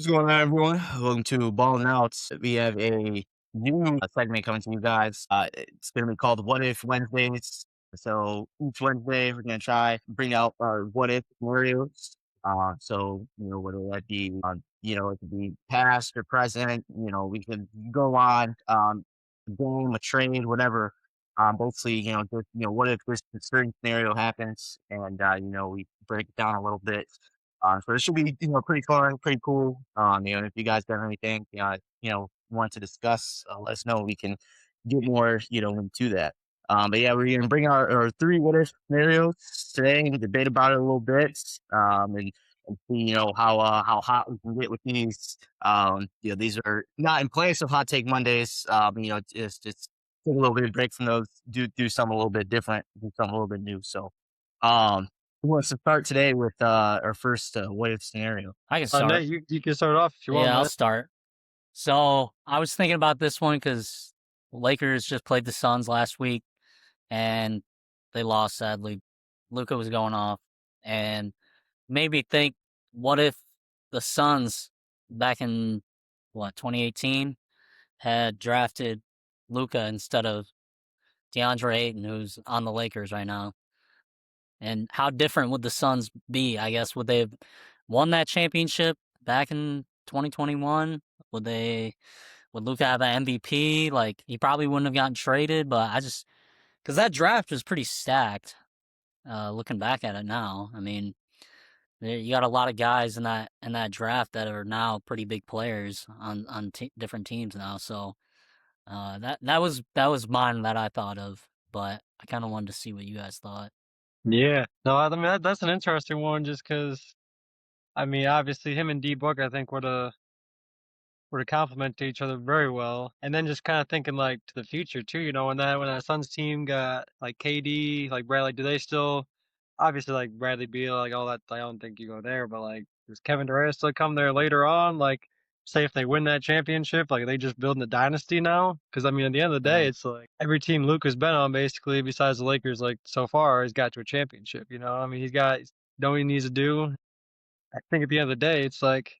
What's going on, everyone? Welcome to Ballin Out. We have a new segment coming to you guys. It's going to be called What If Wednesdays. So each Wednesday, we're going to try bring out our what if scenarios. Whether that be, it could be past or present. We could go on a game, a trade, whatever. Basically, what if this certain scenario happens, and we break it down a little bit. So this should be, pretty fun, pretty cool. If you guys got anything, want to discuss, let us know. We can get more, into that. But yeah, we're gonna bring our three what if scenarios today and debate about it a little bit. And see, how hot we can get with these. These are not in place of Hot Take Mondays. Just take a little bit of break from those, do something a little bit different, do something a little bit new. So, who wants to start today with our first what if scenario? I can Nate, start. you can start off if you want, Yeah, I'll man. start. So I was thinking about this one because Lakers just played the Suns last week and they lost, sadly. Luka was going off, and made me think, what if the Suns back in 2018 had drafted Luka instead of DeAndre Ayton, who's on the Lakers right now? And how different would the Suns be? I guess, would they have won that championship back in 2021? Would Luka have an MVP? Like, he probably wouldn't have gotten traded, but because that draft was pretty stacked. Looking back at it now, I mean, you got a lot of guys in that draft that are now pretty big players on different teams now. So that was mine that I thought of, but I kind of wanted to see what you guys thought. Yeah. No, I mean that's an interesting one just because I mean obviously him and D Book I think would complement each other very well. And then just kind of thinking like to the future too, when that Suns team got like KD, like Bradley, do they still obviously like Bradley Beal, like all that I don't think you go there, but like does Kevin Durant still come there later on? Like say if they win that championship, like are they just building a dynasty now? Because I mean at the end of the day, Mhm. it's like every team Luka's been on basically, besides the Lakers, like so far, has got to a championship. I mean he's got know what he needs to do. I think at the end of the day, it's like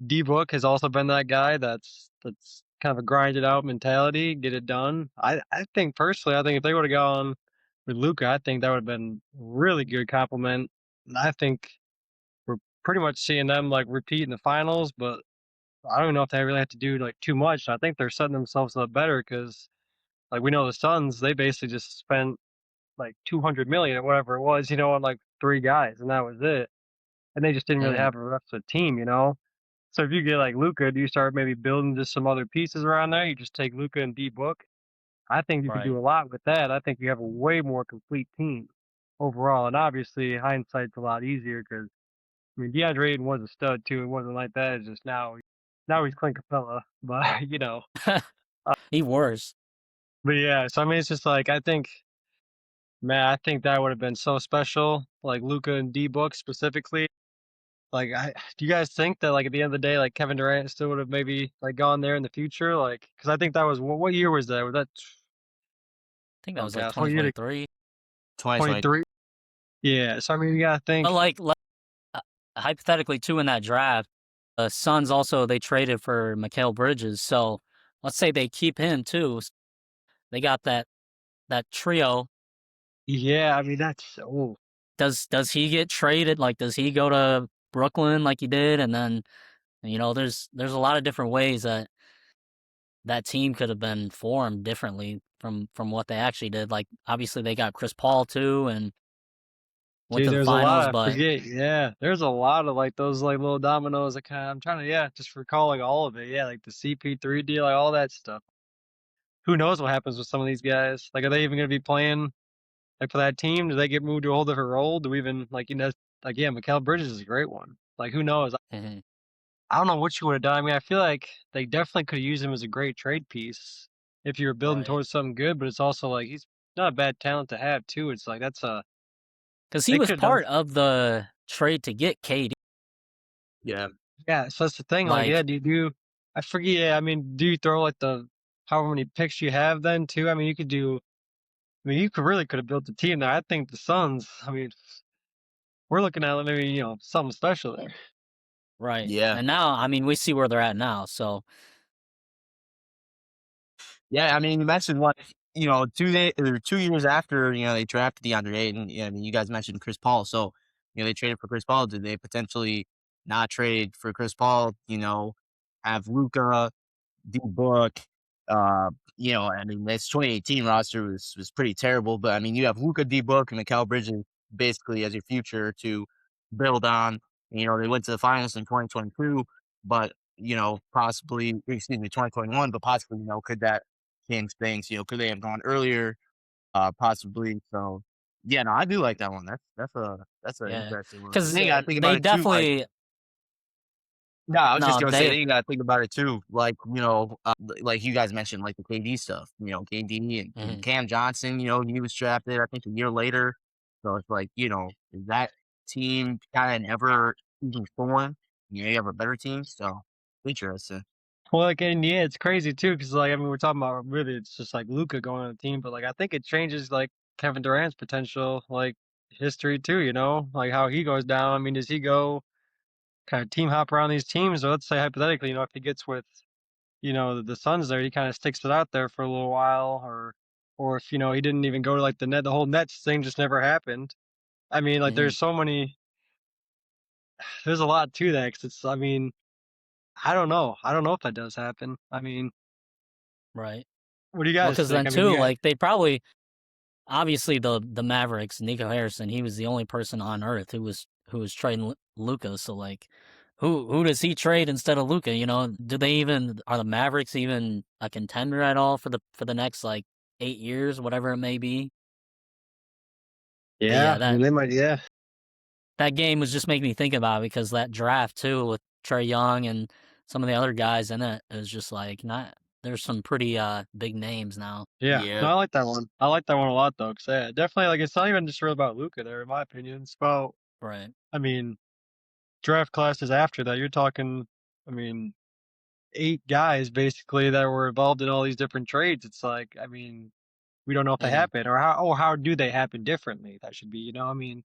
D Book has also been that guy that's kind of a grind it out mentality, get it done. I think personally, I think if they would have gone with Luca, I think that would have been really good compliment. And I think we're pretty much seeing them like repeat in the finals, but I don't know if they really have to do like too much. I think they're setting themselves up better because like we know the Suns, they basically just spent like 200 million or whatever it was, on like three guys, and that was it. And they just didn't really Mhm. have a rest of the team. So if you get like Luca, do you start maybe building just some other pieces around there? You just take Luca and D Book. I think you could Right. do a lot with that. I think you have a way more complete team overall. And obviously, hindsight's a lot easier because I mean DeAndre Ayton was a stud too. It wasn't like that. It's just now he's Clint Capella. But He worse. but yeah. So I mean, it's just like I think that would have been so special. Like Luca and D Book specifically. Like, do you guys think that, like, at the end of the day, like, Kevin Durant still would have maybe, like, gone there in the future? Like, because I think that was what year was that? Was that I think that oh was like gosh, what year did 2023. 2020. 23? Yeah, so, I mean, you gotta But think uh, hypothetically too, in that draft, the Suns also, they traded for Mikal Bridges. So let's say they keep him too. They got that trio. yeah, I mean, that's oh, Does he get traded? Like, does he go to Brooklyn like he did? And then, there's a lot of different ways that team could have been formed differently from what they actually did. Like, obviously they got Chris Paul too and went geez, to the there's a lot finals, I but forget, yeah. There's a lot of, like, those, like, little dominoes that kinda I'm trying to, yeah, just recall, like, all of it, yeah, like, the CP3 deal, like, all that stuff. Who knows what happens with some of these guys? Like, are they even gonna be playing like, for that team, do they get moved to a whole different role? Do we even like, yeah, Mikal Bridges is a great one. Like, who knows? Mhm. I don't know what you would have done. I mean, I feel like they definitely could use him as a great trade piece if you were building Right. towards something good, but it's also like he's not a bad talent to have too. It's like Because he they was could have done part of the trade to get KD. Yeah. yeah, so that's the thing. Like, yeah, Like, do I forget, yeah, I mean, do you throw like the however many picks you have then too? I mean, you could have built a team there. I think the Suns, I mean, we're looking at maybe, something special there. Right. Yeah. And now, I mean, we see where they're at now. So Yeah, I mean, you mentioned what, 2 years after, they drafted DeAndre Ayton, yeah, I mean, you guys mentioned Chris Paul, so, they traded for Chris Paul. Did they potentially not trade for Chris Paul, have Luka, D-Book, I mean, this 2018 roster was pretty terrible, but I mean, you have Luka, D-Book, and Mikal Bridges basically as your future to build on. They went to the finals in 2022, but possibly, excuse me, 2021, but possibly, could that change things? Could they have gone earlier? Possibly. So, yeah, no, I do like that one. That's an yeah, interesting one. And because then you gotta think about they it too, like definitely no, I was just no gonna say, they then you gotta think about it too, like, like you guys mentioned, like the KD stuff, KD and mhm, Cam Johnson, he was drafted, I think, a year later. So it's like, is that team kinda never even formed? You have a better team, so interesting. Well, like, and yeah, it's crazy too, because like, I mean, we're talking about really, it's just like Luca going on the team, but like, I think it changes like Kevin Durant's potential, like history too, like how he goes down. I mean, does he go kind of team hop around these teams? Or let's say hypothetically, if he gets with, the Suns there, he kind of sticks it out there for a little while, or if, he didn't even go to like the whole Nets thing just never happened. I mean, like, Mhm. there's a lot to that, 'cause I mean, I don't know. I don't know if that does happen. I mean, right. what do you Well, guys because think? then I mean, too, you got like they probably obviously the Mavericks, Nico Harrison, he was the only person on earth who was trading Luca. So like, who does he trade instead of Luca? Do they even are the Mavericks even a contender at all for the next like 8 years, whatever it may be? But yeah, yeah, I mean, that they might, yeah. that game was just making me think about it because that draft too with Trey Young and some of the other guys in it is just like not. There's some pretty big names now. Yeah. No, Yeah. I like that one. I like that one a lot though, 'cause yeah, definitely like it's not even just really about Luca there, in my opinion. It's about, Right. I mean, draft classes after that. You're talking, I mean, 8 guys basically that were involved in all these different trades. It's like, I mean, we don't know if they Mhm. happen, or how do they happen differently. That should be, I mean,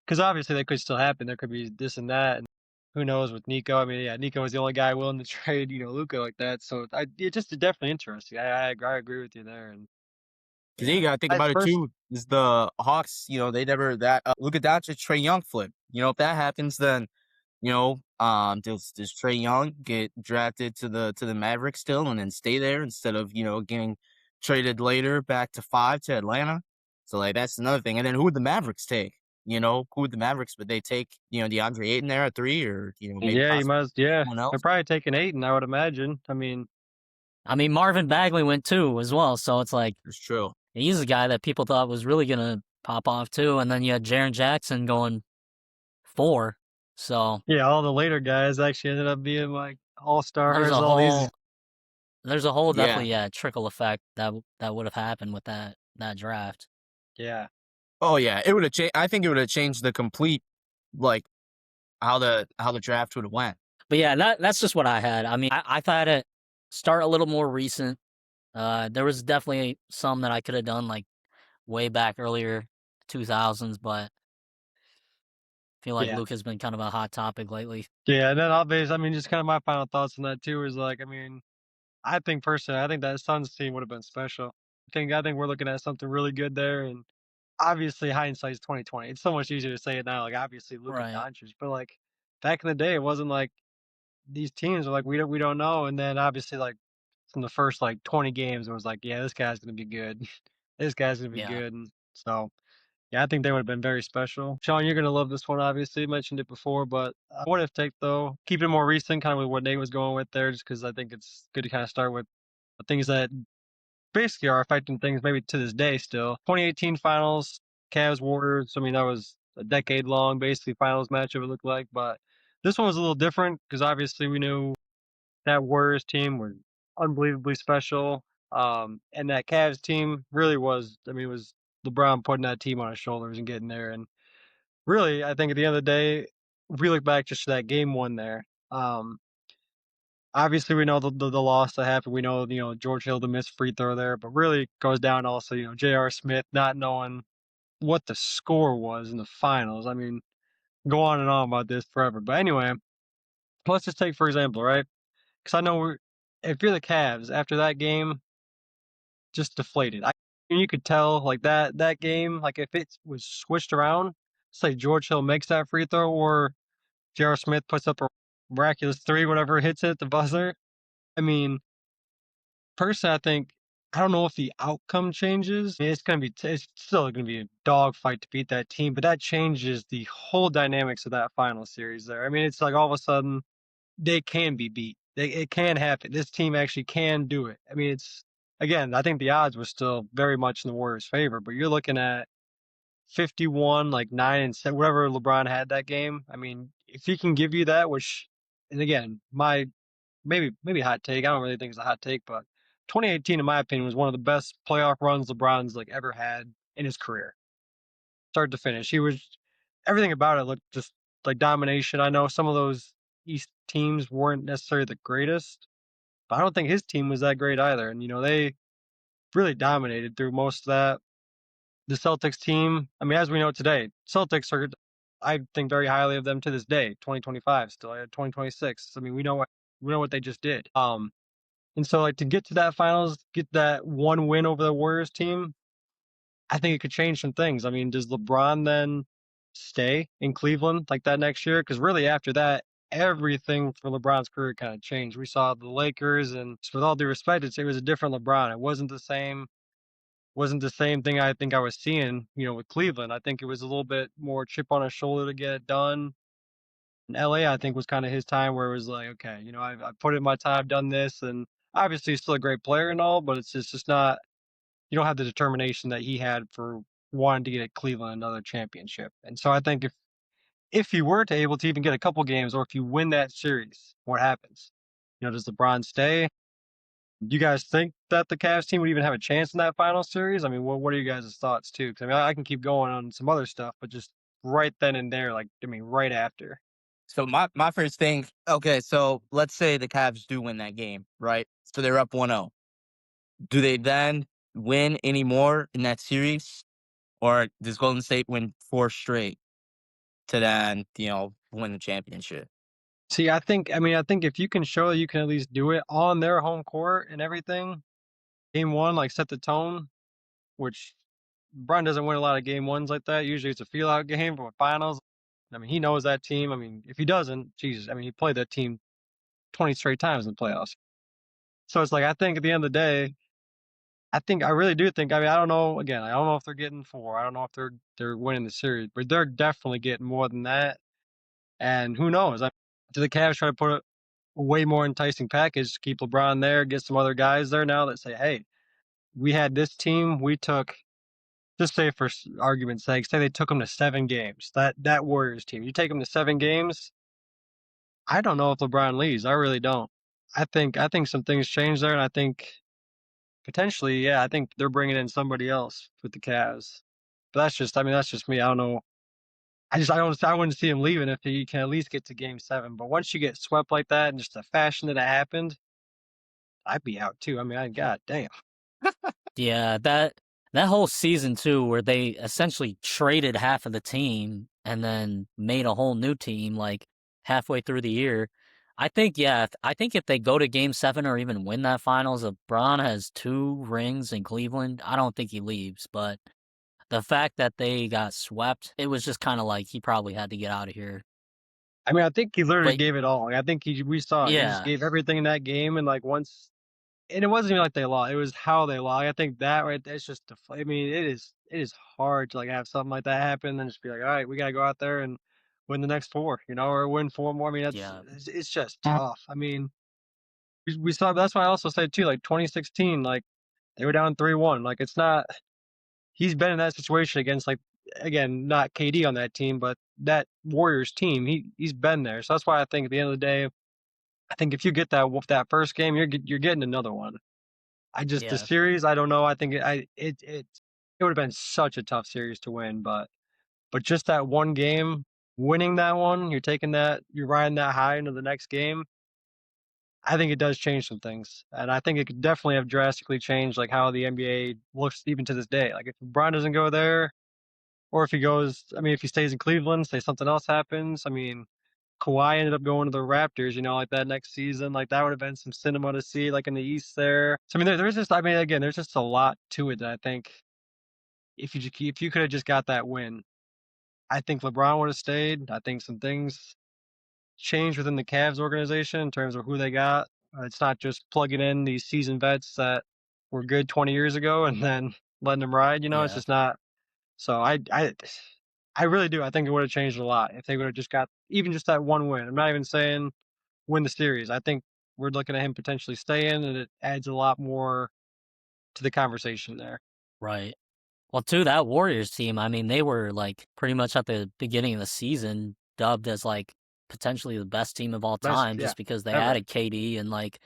because obviously they could still happen. There could be this and that, and who knows with Nico. I mean, yeah, Nico was the only guy willing to trade, Luca like that. So it just definitely interesting. I agree with you there, and 'Cause then yeah, you gotta think I about it first too, is the Hawks, they never that Luka Doncic, Trae Young flip. If that happens, then, does Trae Young get drafted to the Mavericks still and then stay there instead of, getting traded later back to 5 to Atlanta? So, like, that's another thing, and then who would the Mavericks take? Who would the Mavericks would they take, DeAndre Ayton there at 3 or, maybe yeah, you possibly must, yeah. someone They're else? probably taking 8, and I would imagine. I mean, I mean, Marvin Bagley went too as well, so it's like It's true. he's a guy that people thought was really gonna pop off too, and then you had Jaren Jackson going 4. So yeah, all the later guys actually ended up being like all there's stars. a All these, whole there's a whole Yeah. definitely trickle effect that would have happened with that draft. yeah, Oh, yeah, it would've changed. I think it would've changed the complete, like, how the draft would've went. But yeah, that's just what I had. I mean, I thought it start a little more recent. There was definitely some that I could have done like way back earlier 2000s, but I feel like yeah, Luke has been kind of a hot topic lately. yeah. And then I mean, just kind of my final thoughts on that too is like, I mean, I think personally, I think that Suns team would have been special. I think we're looking at something really good there, and obviously hindsight is 2020. It's so much easier to say it now. Like obviously Luka Right. Doncic, but like back in the day, it wasn't like these teams were like we don't know. And then obviously like from the first like 20 games, it was like, yeah, this guy's gonna be good. This guy's gonna be Yeah. good. And so yeah, I think they would have been very special. Sean, you're gonna love this one. Obviously, you mentioned it before, but what if take though? Keep it more recent, kind of with what Nate was going with there, just because I think it's good to kind of start with the things that basically are affecting things maybe to this day still. 2018 finals, Cavs Warriors. I mean, that was a decade long basically finals matchup it looked like, but this one was a little different because obviously we knew that Warriors team was unbelievably special. And that Cavs team really was, I mean, it was LeBron putting that team on his shoulders and getting there. And really, I think at the end of the day, if we look back just to that game one there, obviously, we know the loss that happened. We know, George Hill, the missed free throw there, but really it goes down also, J.R. Smith not knowing what the score was in the finals. I mean, go on and on about this forever. But anyway, let's just take for example, right? Because I know if you're the Cavs after that game, just deflated. And you could tell like that game, like if it was switched around, say George Hill makes that free throw or J.R. Smith puts up a miraculous three, whatever hits it, the buzzer. I mean, personally, I think I don't know if the outcome changes. It's still gonna be a dogfight to beat that team, but that changes the whole dynamics of that final series. There, I mean, it's like all of a sudden they can be beat. It can happen. This team actually can do it. I mean, it's again, I think the odds were still very much in the Warriors' favor, but you're looking at 51, like 9 and 7, whatever LeBron had that game. I mean, if he can give you that, which, and again, my maybe hot take. I don't really think it's a hot take, but 2018, in my opinion, was one of the best playoff runs LeBron's like ever had in his career, start to finish. He was everything about it looked just like domination. I know some of those East teams weren't necessarily the greatest, but I don't think his team was that great either. And they really dominated through most of that. The Celtics team, I mean, as we know today, Celtics are, I think very highly of them to this day. 2025 still, 2026. I mean, we know what they just did. And so like to get to that finals, get that one win over the Warriors team, I think it could change some things. I mean, does LeBron then stay in Cleveland like that next year? Because really after that, everything for LeBron's career kind of changed. We saw the Lakers, and with all due respect, it was a different LeBron. It wasn't the same thing I think I was seeing, with Cleveland. I think it was a little bit more chip on his shoulder to get it done. In LA, I think was kind of his time where it was like, okay, I put in my time, I've done this, and obviously he's still a great player and all, but it's just not. You don't have the determination that he had for wanting to get at Cleveland another championship. And so I think if you were to able to even get a couple games, or if you win that series, what happens? Does LeBron stay? Do you guys think that the Cavs team would even have a chance in that final series? I mean, what are you guys' thoughts too? Because I mean, I can keep going on some other stuff, but just right then and there, like I mean, right after. So my first thing, okay, so let's say the Cavs do win that game, right? So they're up 1-0. Do they then win any more in that series? Or does Golden State win 4 straight to then, win the championship? See, I think if you can show that you can at least do it on their home court and everything, game one, like set the tone, which Brian doesn't win a lot of game ones like that. Usually it's a feel out game, but with finals, I mean, he knows that team. I mean, if he doesn't, Jesus, I mean, he played that team 20 straight times in the playoffs. So it's like, I think at the end of the day, I really do think, I mean, I don't know, again, I don't know if they're getting 4. I don't know if they're winning the series, but they're definitely getting more than that. And who knows? Do the Cavs try to put a way more enticing package to keep LeBron there, get some other guys there now that say, hey, we had this team, we took, just say for argument's sake, say they took them to 7 games. That Warriors team, you take them to 7 games. I don't know if LeBron leaves. I really don't. I think some things change there, and I think potentially, yeah, I think they're bringing in somebody else with the Cavs. But that's just me. I don't know. I wouldn't see him leaving if he can at least get to Game 7. But once you get swept like that, and just the fashion that it happened, I'd be out too. I mean, god damn. Yeah, that whole season too, where they essentially traded half of the team and then made a whole new team like halfway through the year. I think, yeah, I think if they go to Game 7 or even win that finals, LeBron has 2 rings in Cleveland. I don't think he leaves, but the fact that they got swept, it was just kind of like he probably had to get out of here. I mean, I think he literally But gave it all. Like, I think we saw it. He just yeah, gave everything in that game, and like once, and it wasn't even like they lost. It was how they lost. I think that right there, it's just. I mean, it is hard to like have something like that happen and just be like, all right, we gotta go out there and win the next 4, or win 4 more. I mean, yeah, it's just tough. I mean, we saw. That's why I also said too, like 2016, like they were down 3-1. Like it's not. He's been in that situation against like again, not KD on that team, but that Warriors team. He's been there. So that's why I think at the end of the day, I think if you get that first game, you're getting another one. The yeah. series, I don't know. I think it would have been such a tough series to win, but just that one game, winning that one, you're riding that high into the next game. I think it does change some things, and I think it could definitely have drastically changed like how the NBA looks even to this day. Like if LeBron doesn't go there, or if he goes, I mean, if he stays in Cleveland, say something else happens. I mean, Kawhi ended up going to the Raptors, like that next season, like that would have been some cinema to see, like in the East there. So I mean, there's just, I mean, again, there's just a lot to it that I think if you could have just got that win, I think LeBron would have stayed. I think some things changed within the Cavs organization in terms of who they got. It's not just plugging in these seasoned vets that were good 20 years ago and then letting them ride. It's Yeah. just not. So I really do. I think it would have changed a lot if they would have just got even just that one win. I'm not even saying win the series. I think we're looking at him potentially staying, and it adds a lot more to the conversation there. Right. Well, too, that Warriors team, I mean, they were like pretty much at the beginning of the season dubbed as like potentially the best team of all Best, time yeah, just because they ever. added KD and like,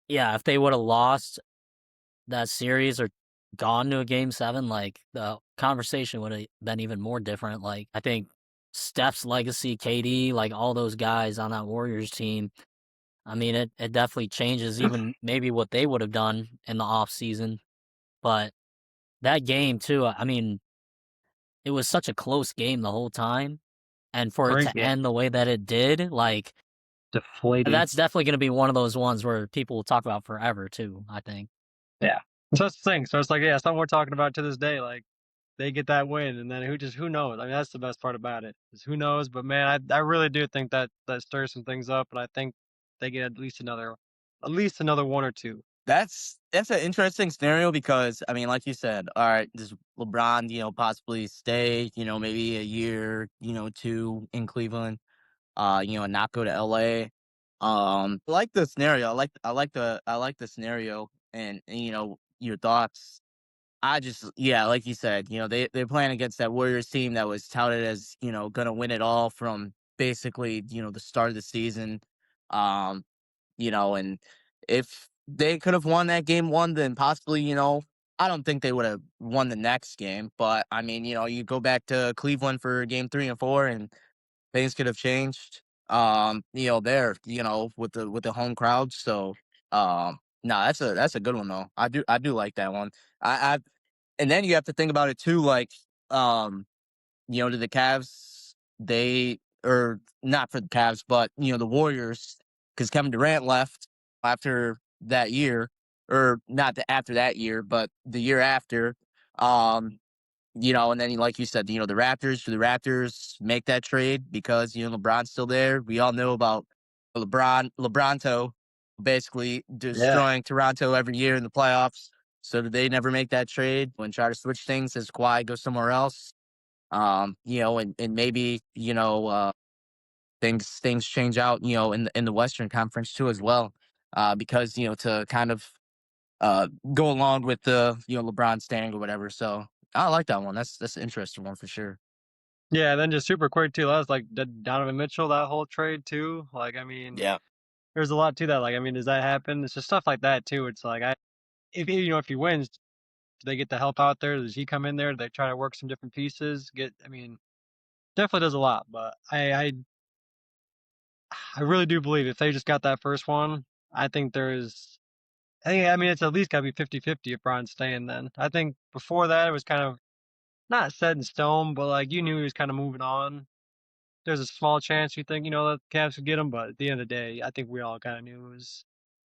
yeah, if they would have lost that series or gone to a game 7, like the conversation would have been even more different. Like, I think Steph's legacy, KD, like all those guys on that Warriors team, I mean, it definitely changes even maybe what they would have done in the off season. But that game too, I mean, it was such a close game the whole time, and for it to Yeah, end the way that it did, like, deflating. that's definitely gonna be one of those ones where people will talk about forever too, I think. Yeah. So that's the thing. So it's like, yeah, something we're talking about to this day. Like they get that win, and then who knows? I mean, that's the best part about it is who knows. But man, I really do think that that stirs some things up, and I think they get at least another one or two. That's an interesting scenario because I mean, like you said, all right, does LeBron, possibly stay, maybe a year, two in Cleveland, and not go to LA. I like the scenario. I like the scenario and your thoughts. I just yeah, like you said, they're playing against that Warriors team that was touted as, gonna win it all from basically, the start of the season. Um, and if they could have won that game 1, then possibly, I don't think they would have won the next game. But I mean, you go back to Cleveland for game 3 and 4 and things could have changed. There, with the home crowd. So no, that's a good one though. I do like that one. I and then you have to think about it too, like, to the Cavs, they or not for the Cavs, but the Warriors, because Kevin Durant left after that year, or not after that year, but the year after. Um, and then like you said, the Raptors make that trade because LeBron's still there. We all know about LeBronto basically Yeah. destroying Toronto every year in the playoffs. So did they never make that trade and try to switch things as Kawhi goes somewhere else? And maybe, things change out, in the Western Conference too as well. Because, to kind of go along with the, LeBron staying or whatever. So I like that one. That's an interesting one for sure. Yeah, and then just super quick too. That was like Donovan Mitchell, that whole trade too. Like, I mean, Yeah. there's a lot to that. Like, I mean, does that happen? It's just stuff like that too. It's like if he wins, do they get the help out there? Does he come in there? Do they try to work some different pieces? I mean, definitely does a lot. But I really do believe if they just got that first one, I think there's. I mean, it's at least got to be 50-50 if Bron's staying. Then I think before that it was kind of not set in stone, but like you knew he was kind of moving on. There's a small chance you think, that the Cavs could get him, but at the end of the day, I think we all kind of knew it was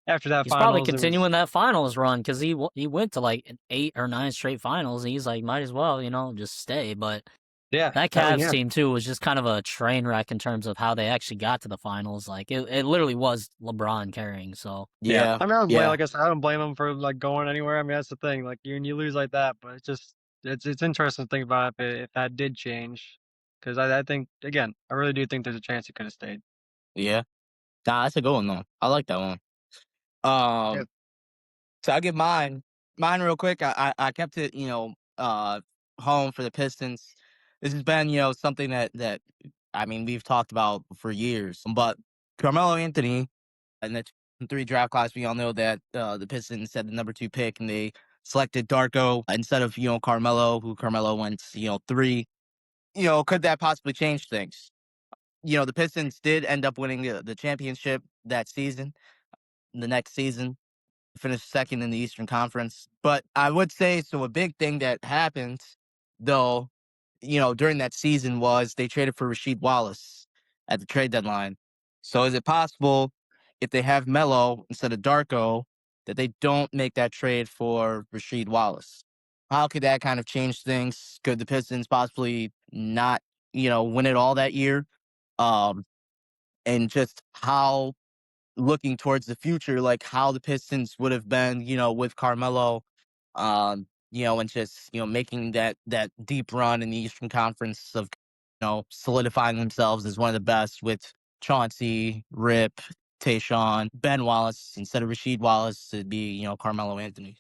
after that He's probably finals. It was continuing that finals run because he went to like 8 or 9 straight finals, and he's like, might as well, just stay. But yeah. that I mean, Cavs yeah, team too was just kind of a train wreck in terms of how they actually got to the finals. Like it literally was LeBron carrying. So yeah. Yeah. I mean, I don't blame, Yeah. like I said, I don't blame him for like going anywhere. I mean, that's the thing. Like you lose like that, but it's just it's interesting to think about if that did change, because I think again, I really do think there's a chance he could have stayed. Yeah. Nah, that's a good one though. I like that one. Yeah. Um, so I'll give mine real quick. I kept it, home for the Pistons. This has been, something that I mean we've talked about for years. But Carmelo Anthony in the 2003 draft class, we all know that the Pistons had the number 2 pick and they selected Darko instead of Carmelo, who Carmelo went 3. Could that possibly change things? The Pistons did end up winning the championship that season. The next season, finished second in the Eastern Conference. But I would say so. A big thing that happened, though, during that season was they traded for Rasheed Wallace. at the trade deadline. So is it possible if they have Melo instead of Darko that they don't make that trade for Rasheed Wallace? How could that kind of change things? Could the Pistons possibly not, win it all that year? Um, and just how looking towards the future, like how the Pistons would have been, with Carmelo, and just making that deep run in the Eastern Conference of solidifying themselves as one of the best with Chauncey, Rip, Tayshaun, Ben Wallace instead of Rasheed Wallace to be Carmelo Anthony.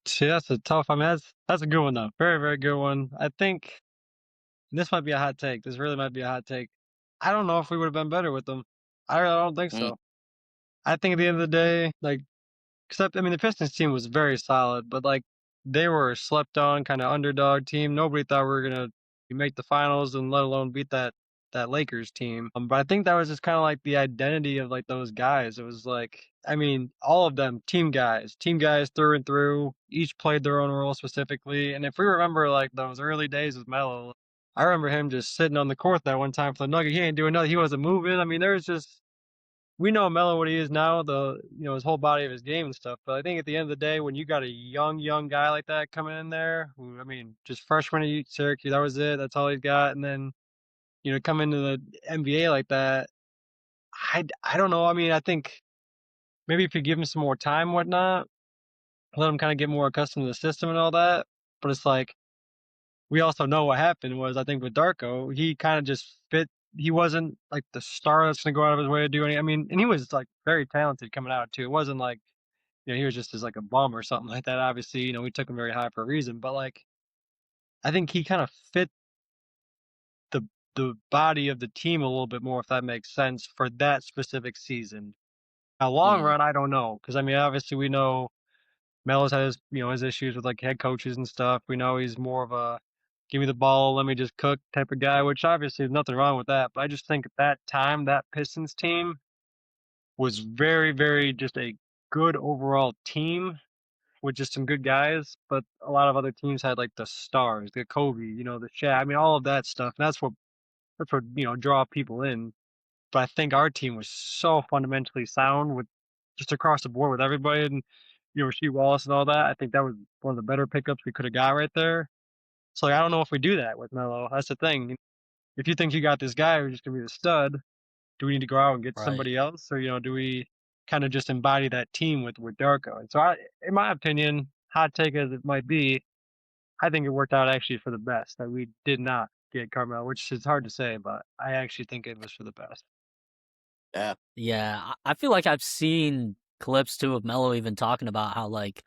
See, that's a tough. I mean, that's a good one though. Very, very good one. I think this might be a hot take. This really might be a hot take. I don't know if we would have been better with them. I don't think Mm, so. I think at the end of the day, like, except I mean, the Pistons team was very solid, but like they were a slept on kind of underdog team. Nobody thought we were gonna make the finals, and let alone beat that Lakers team. But I think that was just kind of like the identity of like those guys. It was like, I mean, all of them team guys through and through. Each played their own role specifically. And if we remember like those early days with Melo, I remember him just sitting on the court that one time for the Nugget. He ain't doing nothing. He wasn't moving. I mean, there was just we know Melo what he is now, his whole body of his game and stuff. But I think at the end of the day, when you got a young guy like that coming in there, who I mean, just freshman at Syracuse, that was it. That's all he's got. And then come into the NBA like that. I don't know. I mean, I think maybe if you give him some more time, whatnot, let him kind of get more accustomed to the system and all that. But it's like we also know what happened was I think with Darko, he kind of just fit. He wasn't like the star that's gonna go out of his way to do anything. I mean, and he was like very talented coming out too. It wasn't like he was just as like a bum or something like that. Obviously, we took him very high for a reason. But like I think he kind of fit the the body of the team a little bit more, if that makes sense, for that specific season. Now, long mm, run, I don't know, because I mean, obviously, we know Melo's had his issues with like head coaches and stuff. We know he's more of a give me the ball, let me just cook type of guy, which obviously there's nothing wrong with that. But I just think at that time, that Pistons team was very, very just a good overall team with just some good guys. But a lot of other teams had like the stars, the Kobe, the Shaq. I mean, all of that stuff. And that's what draw people in. But I think our team was so fundamentally sound with just across the board with everybody, and Rasheed Wallace and all that. I think that was one of the better pickups we could have got right there. So like, I don't know if we do that with Melo. That's the thing. If you think you got this guy who's just gonna be the stud, do we need to go out and get Right. somebody else, or do we kind of just embody that team with Darko? And so, in my opinion, hot take as it might be, I think it worked out actually for the best that we did not get Carmelo, which is hard to say, but I actually think it was for the best. yeah. Yeah, I feel like I've seen clips too of Melo even talking about how like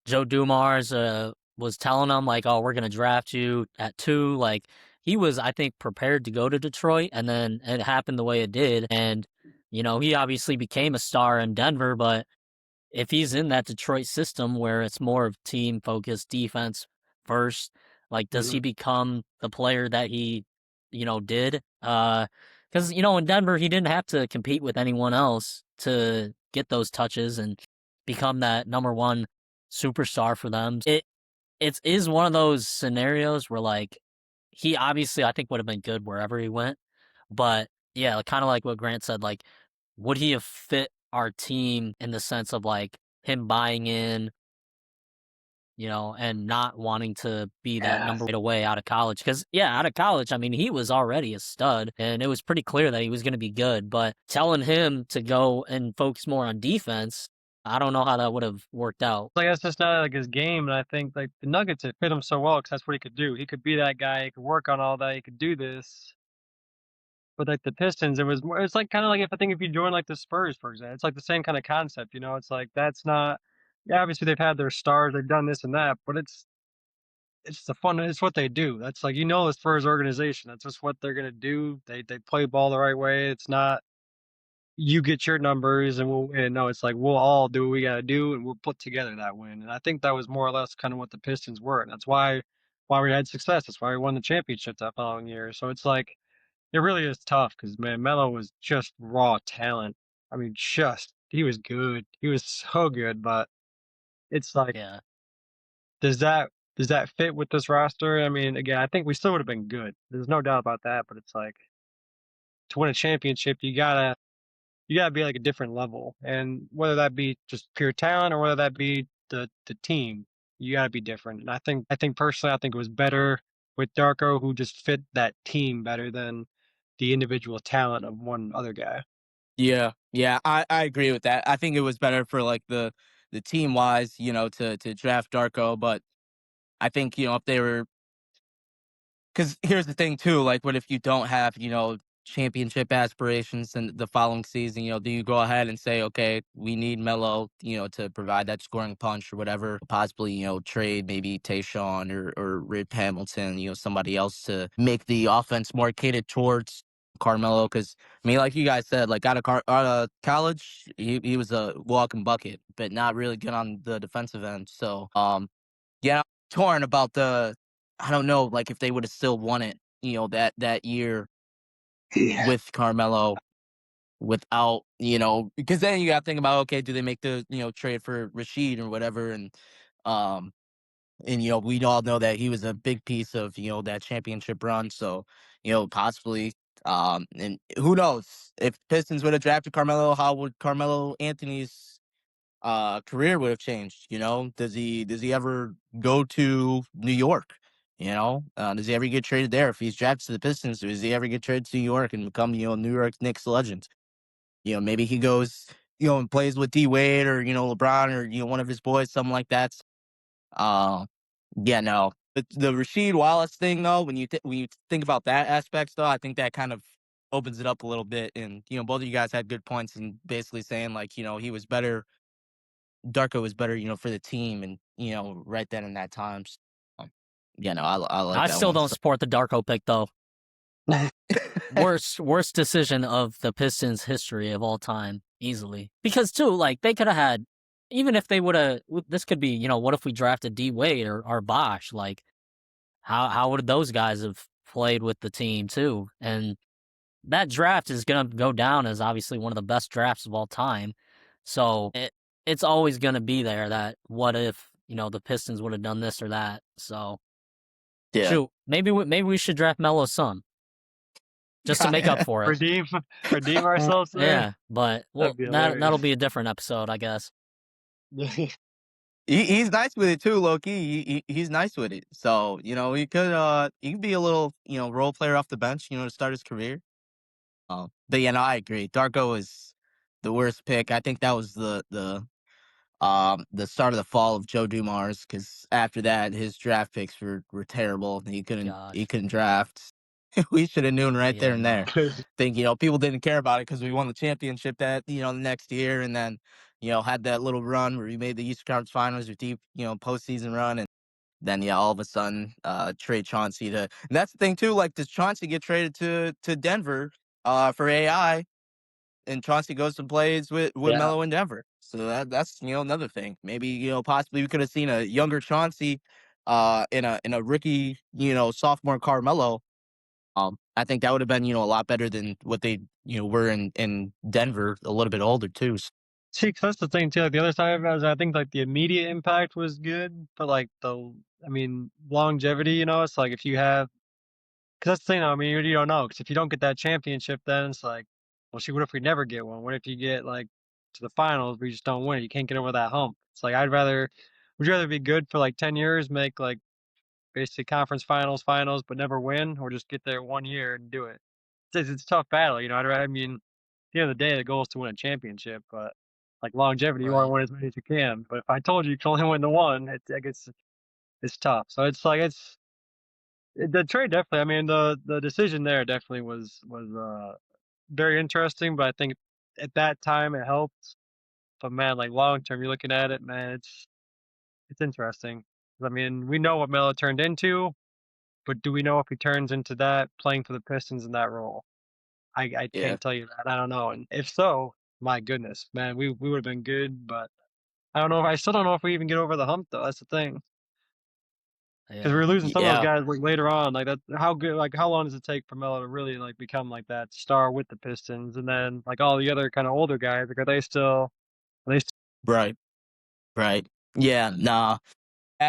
Joe Dumars was telling him like, "Oh, we're gonna draft you at 2." Like he was, I think, prepared to go to Detroit, and then it happened the way it did. And he obviously became a star in Denver, but if he's in that Detroit system where it's more of team focused defense first, like does Mhm. he become the player that he, did? Because in Denver he didn't have to compete with anyone else to get those touches and become that number one superstar for them. It is one of those scenarios where like he obviously I think would have been good wherever he went, but yeah, kind of like what Grant said, like would he have fit our team in the sense of like him buying in, and not wanting to be that Yeah. number right away out of college? Because yeah, out of college, I mean, he was already a stud, and it was pretty clear that he was going to be good. But telling him to go and focus more on defense, I don't know how that would have worked out. Like that's just not like his game, and I think like the Nuggets it fit him so well because that's what he could do. He could be that guy. He could work on all that. He could do this. But like the Pistons, it was more. It's like kind of like if you join like the Spurs, for example, it's like the same kind of concept. It's like that's not. Yeah, obviously they've had their stars, they've done this and that, but it's the fun. It's what they do. That's like the Spurs organization. That's just what they're gonna do. They play ball the right way. It's not you get your numbers and we'll and no, it's like we'll all do what we gotta do and we'll put together that win. And I think that was more or less kind of what the Pistons were. And that's why we had success. That's why we won the championship that following year. So it's like it really is tough because man, Melo was just raw talent. I mean, just he was good. He was so good, but it's like, Yeah. does that fit with this roster? I mean, again, I think we still would have been good. There's no doubt about that, but it's like to win a championship, you gotta be like a different level, and whether that be just pure talent or whether that be the team, you gotta be different. And I think personally, I think it was better with Darko, who just fit that team better than the individual talent of one other guy. Yeah, yeah, I agree with that. I think it was better for like the team wise, to draft Darko, but I think if they were. Because here's the thing too, like, what if you don't have, championship aspirations in the following season? Do you go ahead and say, okay, we need Melo, to provide that scoring punch or whatever, possibly, trade maybe Tayshaun or Rip Hamilton, somebody else to make the offense more catered towards Carmelo? Because I mean, like you guys said, like out of college, he was a walking bucket, but not really good on the defensive end. So, yeah, I'm torn about I don't know, like, if they would have still won it, that year Yeah. with Carmelo without, because then you got to think about, okay, do they make the, trade for Rashid or whatever? Um, we all know that he was a big piece of, that championship run. So, possibly, and who knows if Pistons would have drafted Carmelo, how would Carmelo Anthony's career would have changed? Does he ever go to New York? Does he ever get traded there? If he's drafted to the Pistons, does he ever get traded to New York and become New York Knicks legend? Maybe he goes and plays with D Wade or LeBron or one of his boys, something like that. Uh, yeah, no. The Rasheed Wallace thing though, when you think about that aspect though, I think that kind of opens it up a little bit. And both of you guys had good points in basically saying like he was better. Darko was better, for the team and, right then in that time. So, yeah, no, I like I that still one. don't So, support the Darko pick though. Worst decision of the Pistons history of all time, easily. Because too, like they could have had, even if they would have. This could be, what if we drafted D Wade or Bosh? Like, how would those guys have played with the team too? And that draft is gonna go down as obviously one of the best drafts of all time. So it's always gonna be there. That what if the Pistons would have done this or that? So yeah. shoot, maybe we should draft Melo's son just to make up for it. redeem redeem ourselves there. Yeah, but That'd be that'll hilarious. be a different episode, I guess. He's nice with it too, low key. He's nice with it. So, he could be a little, role player off the bench, to start his career. But yeah, no, I agree. Darko is the worst pick. I think that was the start of the fall of Joe Dumars, because after that his draft picks were terrible. He Gosh. couldn't draft. We should have known right there Yeah, and there. no. Think people didn't care about it because we won the championship that the next year, and then had that little run where we made the Eastern Conference Finals with deep postseason run, and then all of a sudden trade Chauncey to. And that's the thing too. Like, does Chauncey get traded to Denver for AI? And Chauncey goes and plays with Yeah. Melo in Denver. So that's another thing. Maybe possibly we could have seen a younger Chauncey in a rookie sophomore Carmelo. I think that would have been a lot better than what they were in Denver, a little bit older too. See, 'cause that's the thing too. Like the other side of it is, I think like the immediate impact was good, but like I mean, longevity. It's like if you have, because that's the thing. I mean, you don't know. Because if you don't get that championship, then it's like, well, see, what if we never get one? What if you get like to the finals, but you just don't win it? You can't get over that hump. It's like would you rather be good for like 10 years, make like basically conference finals, but never win, or just get there 1 year and do it? It's a tough battle. I mean, at the end of the day, the goal is to win a championship, but like longevity, you want to Right. win as many as you can. But if I told you you can only win the one, I guess it's tough. So it's like the trade definitely. I mean, the decision there definitely was very interesting. But I think at that time it helped. But man, like long term, you're looking at it, man, it's interesting. I mean, we know what Melo turned into, but do we know if he turns into that playing for the Pistons in that role? I Yeah, can't tell you that. I don't know. And if so, my goodness, man, we would have been good, but I still don't know if we even get over the hump though. That's the thing. Because we Yeah. were losing some of those yeah, guys like later on. Like that, how good? Like how long does it take for Melo to really like become like that star with the Pistons? And then like all the other kind of older guys, like are they still right, right. Yeah, nah.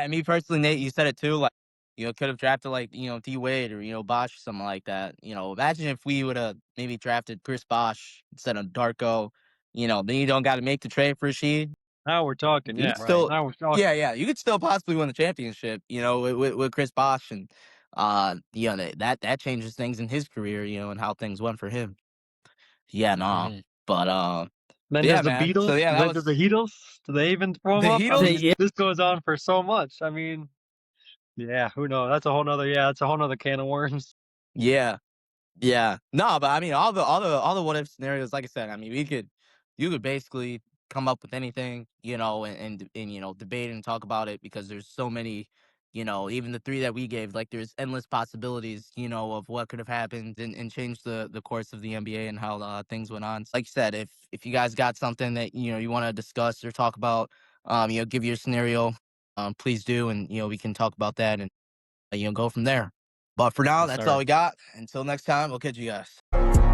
Me personally, Nate, you said it too. Like, Could have drafted like, D Wade or, Bosh or something like that. Imagine if we would have maybe drafted Chris Bosh instead of Darko. Then you don't got to make the trade for Sheed. Now we're talking, You yeah. could still, Now we're talking. yeah, you could still possibly win the championship. With Chris Bosh and that changes things in his career. And how things went for him. Yeah, no, Mhm. but Then yeah, there's the man. So Beatles. yeah, that Then there's the was Heatles. Do they even throw them the up? I Heatles. mean, Yeah. this goes on for so much. I mean, yeah, who knows? That's a whole nother can of worms. Yeah. Yeah. No, but I mean all the what if scenarios, like I said, I mean you could basically come up with anything, and debate and talk about it because there's so many, even the three that we gave, like there's endless possibilities, of what could have happened and changed the course of the NBA and how things went on. Like you said, if you guys got something that you want to discuss or talk about, give your scenario, please do, and we can talk about that and go from there. But for now, Yes, that's all sir. we got. Until next time, we'll catch you guys.